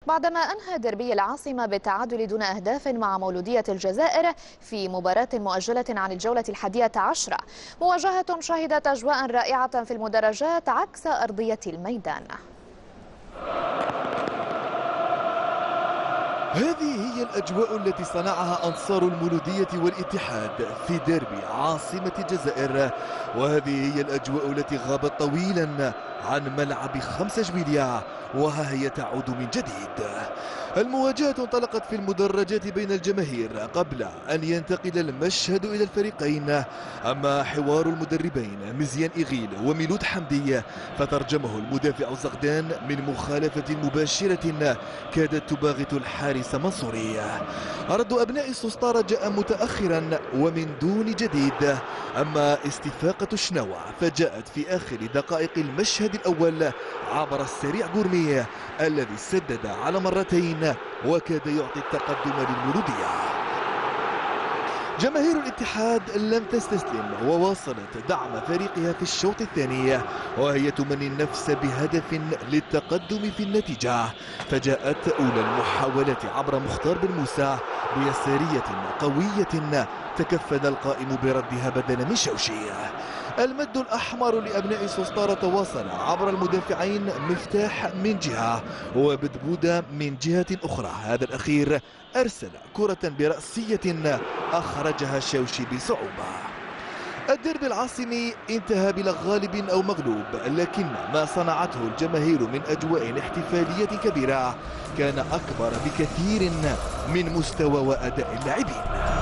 بعدما أنهى ديربي العاصمة بالتعادل دون أهداف مع مولودية الجزائر في مباراة مؤجلة عن الجولة 11، مواجهة شهدت أجواء رائعة في المدرجات عكس أرضية الميدان. هذه هي الأجواء التي صنعها أنصار المولودية والاتحاد في ديربي عاصمة الجزائر، وهذه هي الأجواء التي غابت طويلا عن ملعب 5 جويلية، وها هي تعود من جديد. المواجهة انطلقت في المدرجات بين الجماهير قبل أن ينتقل المشهد إلى الفريقين، أما حوار المدربين مزيان إغيل وميلود حمدي فترجمه المدافع زغدان من مخالفة مباشرة كادت تباغت الحارس منصوري. رد أبناء السوسطارة جاء متأخرا ومن دون جديد، أما استفاقة الشناوة فجاءت في آخر دقائق المشهد الأول عبر السريع غورمي الذي سدد على مرتين وكاد يعطي التقدم للمولودية. جماهير الاتحاد لم تستسلم وواصلت دعم فريقها في الشوط الثاني، وهي تمني النفس بهدف للتقدم في النتيجة، فجاءت أولى المحاولات عبر مختار بن موسى بيسارية قوية تكفل القائم بردها بدلا من شوشي. المد الأحمر لأبناء سوسطارة واصل عبر المدافعين مفتاح من جهة وبدبودة من جهة أخرى، هذا الأخير أرسل كرة برأسية أخرجها شوشي بصعوبة. الديربي العاصمي انتهى بلا غالب أو مغلوب، لكن ما صنعته الجماهير من أجواء احتفالية كبيرة كان أكبر بكثير من مستوى وأداء اللاعبين.